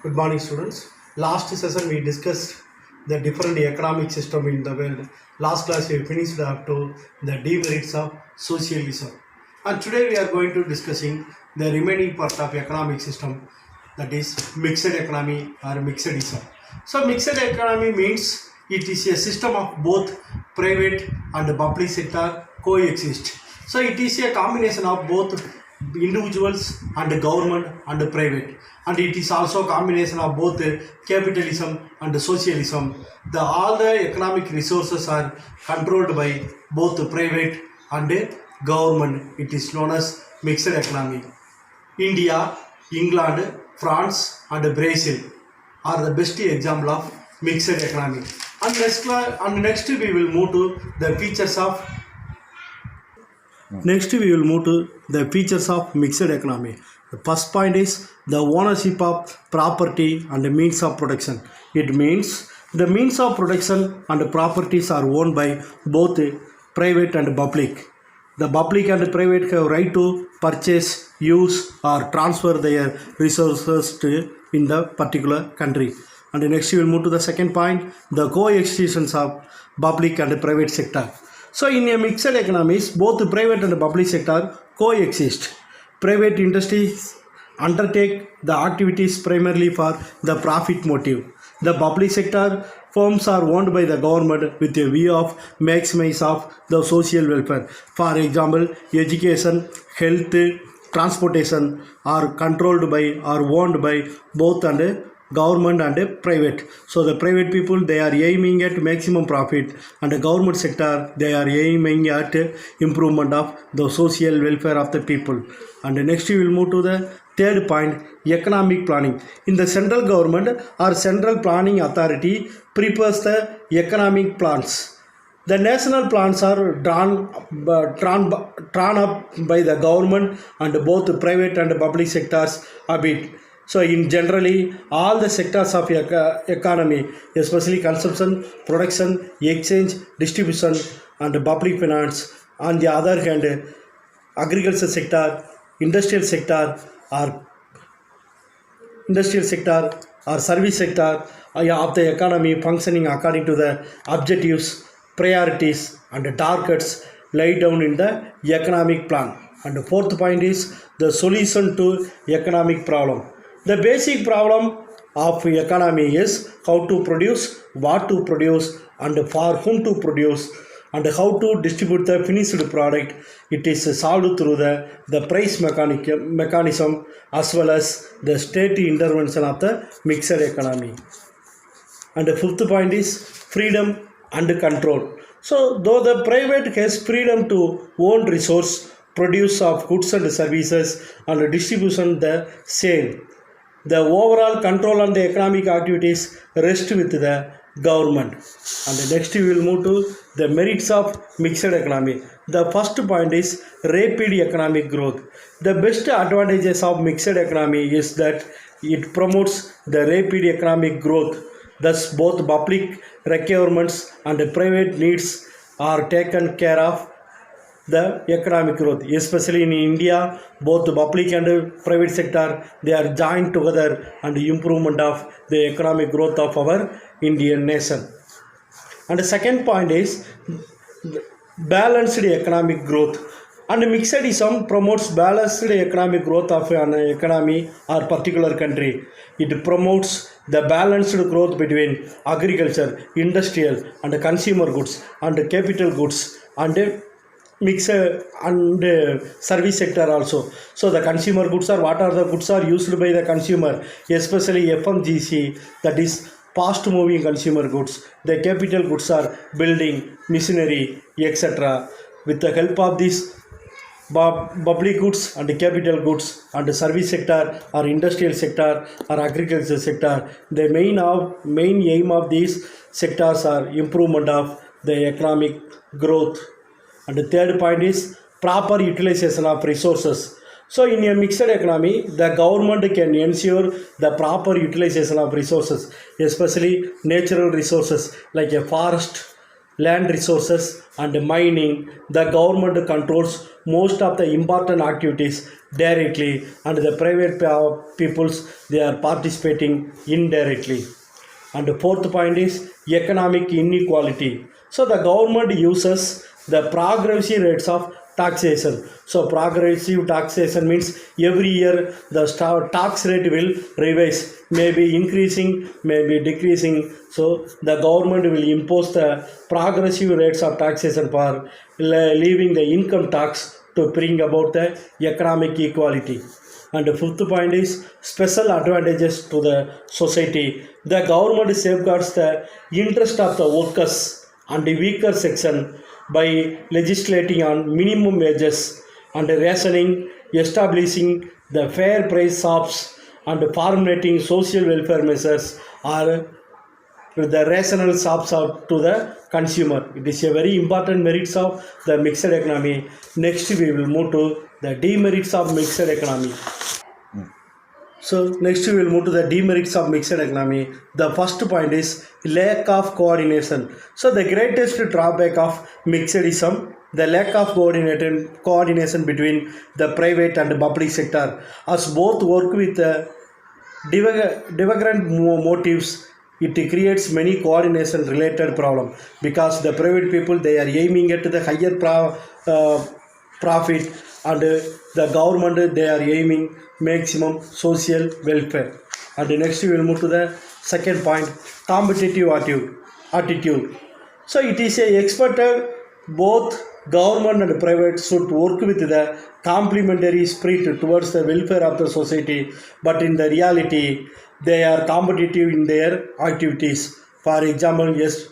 Good morning, students. Last session we discussed the different economic system in the world. Last class we finished up to the demerits of socialism, and today we are going to discussing the remaining part of economic system, that is mixed economy or mixedism. So mixed economy means it is a system of both private and public sector coexist. So it is a combination of both individuals and government and private, and it is also a combination of both capitalism and socialism. All the economic resources are controlled by both private and government. It is known as mixed economy. India, England, France and Brazil are the best example of mixed economy. And next we will move to the features of mixed economy. The first point is the ownership of property and the means of production. It means the means of production and properties are owned by both private and public. The public and private have right to purchase, use or transfer their resources in the particular country. And next we will move to the second point, the coexistence of public and private sector. So in a mixed economy, both private and public sector coexist. Private industries undertake the activities primarily for the profit motive. The public sector firms are owned by the government with a view of maximize of the social welfare. For example, education, health, transportation are controlled by or owned by both and government and private. So the private people, they are aiming at maximum profit, and the government sector, they are aiming at improvement of the social welfare of the people. And next we will move to the third point, economic planning. In the central government or central planning authority prepares the economic plans. The national plans are drawn up by the government, and both private and public sectors habit. So in generally all the sectors of economy, especially consumption, production, exchange, distribution and public finance, on the other hand agriculture sector, industrial sector or service sector of the economy functioning according to the objectives, priorities and targets laid down in the economic plan. And the fourth point is the solution to economic problem. The basic problem of economy is how to produce, what to produce and for whom to produce, and how to distribute the finished product. It is solved through the price mechanism as well as the state intervention of the mixed economy. And the fifth point is freedom and control. So though the private has freedom to own resource, produce of goods and services and distribution the same, the overall control on the economic activities rest with the government. And next we will move to the merits of mixed economy. The first point is rapid economic growth. The best advantages of mixed economy is that it promotes the rapid economic growth. Thus both public requirements and private needs are taken care of the economic growth. Especially in India, both the public and private sector, they are joined together and improvement of the economic growth of our Indian nation. And the second point is balanced economic growth. And mixedism promotes balanced economic growth of an economy or particular country. It promotes the balanced growth between agriculture, industrial and consumer goods and capital goods and mixed and service sector also. So the consumer goods are what are the goods are used by the consumer, especially FMGC, that is fast moving consumer goods. The capital goods are building, machinery, etc. With the help of these public goods and capital goods and service sector or industrial sector or agriculture sector, the main aim of these sectors are improvement of the economic growth. And the third point is proper utilization of resources. So in a mixed economy, the government can ensure the proper utilization of resources, especially natural resources like a forest, land resources and mining. The government controls most of the important activities directly, and the private peoples they are participating indirectly. And the fourth point is economic inequality. So the government uses the progressive rates of taxation. So progressive taxation means every year the tax rate will revise, maybe increasing, maybe decreasing. So the government will impose the progressive rates of taxation for leaving the income tax to bring about the economic equality. And the fifth point is special advantages to the society. The government safeguards the interest of the workers and the weaker section by legislating on minimum wages and rationing, establishing the fair price shops and formulating social welfare measures are the rational shops out to the consumer. It is a very important merits of the mixed economy. Next we will move to the demerits of mixed economy. So next we will move to the demerits of mixed economy. The first point is lack of coordination. So the greatest drawback of mixedism, the lack of coordination between the private and public sector, as both work with divergent motives. It creates many coordination related problem because the private people they are aiming at the higher profit, and the government they are aiming maximum social welfare. And next we will move to the second point, competitive attitude. So it is a expected both government and private should work with the complementary spirit towards the welfare of the society, but in the reality they are competitive in their activities. For example, yes,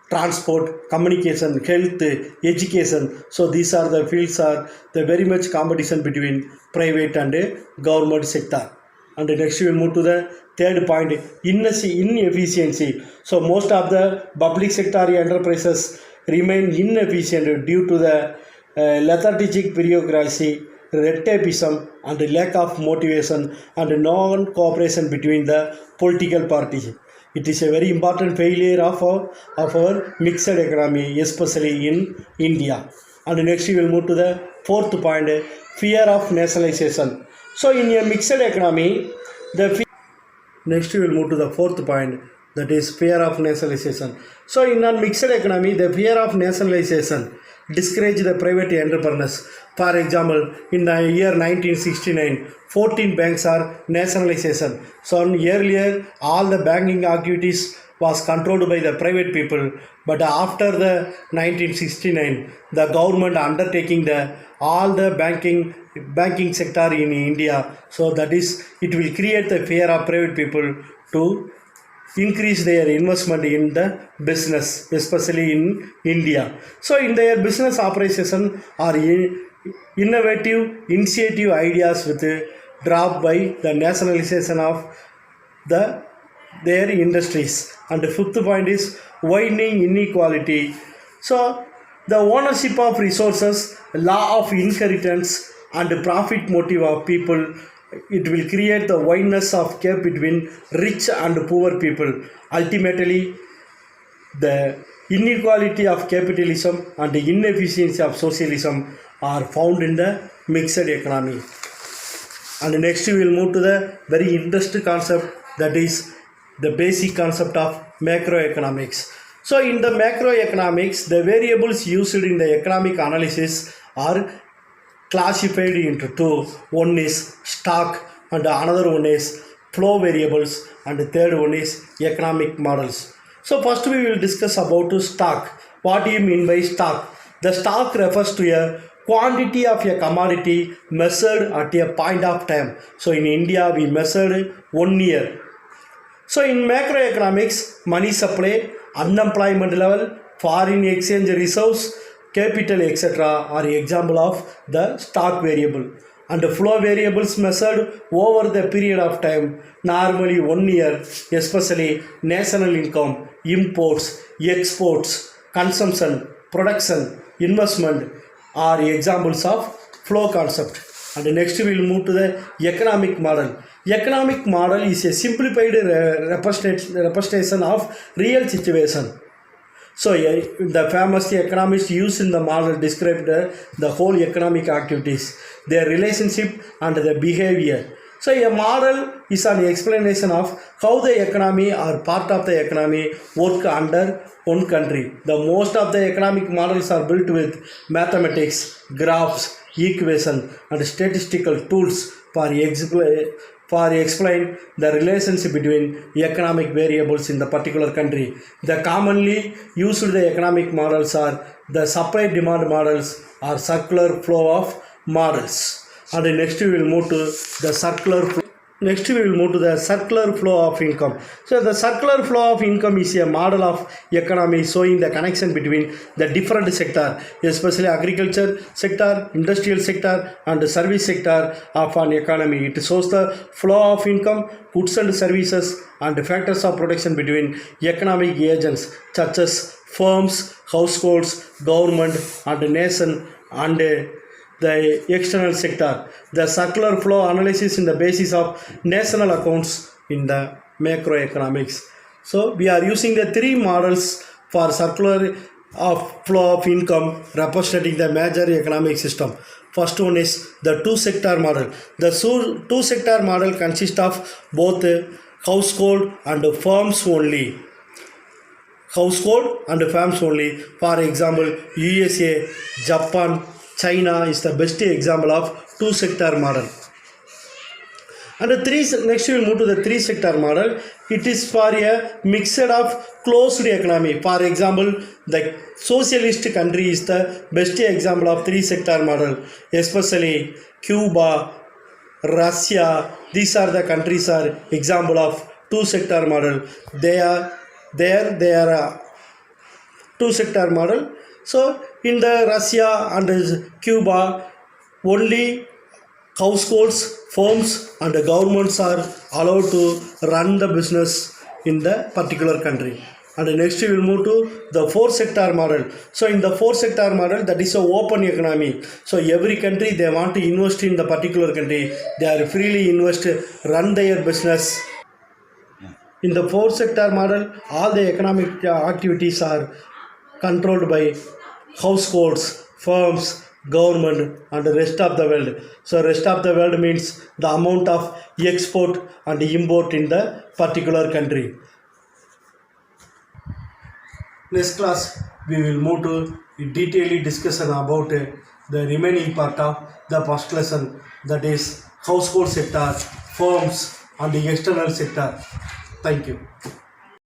transport, communication, health, education. So these are the fields are the very much competition between private and government sector. And next we will move to the third point, inefficiency. So most of the public sector enterprises remain inefficient due to the lethargic bureaucracy, red tapeism, and lack of motivation and non-cooperation between the political parties. It is a very important failure of our mixed economy, especially in India. And next we will move to the fourth point, fear of nationalization. So in a mixed economy, next we will move to the fourth point, that is fear of nationalization. So in a mixed economy, the fear of nationalization discourage the private entrepreneurs. For example, in the year 1969, 14 banks are nationalization. So earlier, all the banking activities was controlled by the private people. But after the 1969, the government undertaking the all the banking sector in India. So that is, it will create the fear of private people to increase their investment in the business, especially in India. So in their business operation are innovative, initiative ideas with drop by the nationalization of their industries. And the fifth point is widening inequality. So the ownership of resources, law of inheritance, and profit motive of people, it will create the wideness of gap between rich and poor people. Ultimately, the inequality of capitalism and the inefficiency of socialism are found in the mixed economy. And next we will move to the very interesting concept, that is the basic concept of macroeconomics. So in the macroeconomics, the variables used in the economic analysis are classified into two. One is stock and another one is flow variables, and the third one is economic models. So first we will discuss about stock. What do you mean by stock? The stock refers to a quantity of a commodity measured at a point of time. So in India we measured 1 year. So in macroeconomics, money supply, unemployment level, foreign exchange reserves, capital, etc. are example of the stock variable. And the flow variables measured over the period of time, normally 1 year, especially national income, imports, exports, consumption, production, investment are examples of flow concept. And next we will move to the economic model. Economic model is a simplified representation of real situation. So the famous economists used in the model described the whole economic activities, their relationship and their behavior. So a model is an explanation of how the economy or part of the economy work under one country. The most of the economic models are built with mathematics, graphs, equation and statistical tools for explain the relationship between economic variables in the particular country. The commonly used economic models are the supply demand models or circular flow of models. And next we will move to the circular flow. Next we will move to the circular flow of income. So the circular flow of income is a model of economy showing the connection between the different sector, especially agriculture sector, industrial sector and the service sector of an economy. It shows the flow of income, goods and services and factors of production between economic agents such as firms, households, government and nation and the external sector. The circular flow analysis in the basis of national accounts in the macroeconomics. So we are using the three models for circular flow of income representing the major economic system. First one is the two-sector model. The two-sector model consists of both household and firms only. Household and firms only. For example, USA, Japan, China is the best example of two-sector model. And next we will move to the three-sector model. It is for a mixture of closed economy. For example, the socialist country is the best example of three-sector model, especially Cuba, Russia. These are the countries are example of two-sector model. They are two-sector model. So in the Russia and Cuba, only households, firms and governments are allowed to run the business in the particular country. And next we will move to the four-sector model. So in the four-sector model, that is an open economy. So every country they want to invest in the particular country, they are freely invest, run their business. In the four-sector model, all the economic activities are controlled by households, firms, government and the rest of the world. So rest of the world means the amount of export and import in the particular country. Next class we will move to a detailed discussion about the remaining part of the first lesson, that is household sector, firms and the external sector. Thank you.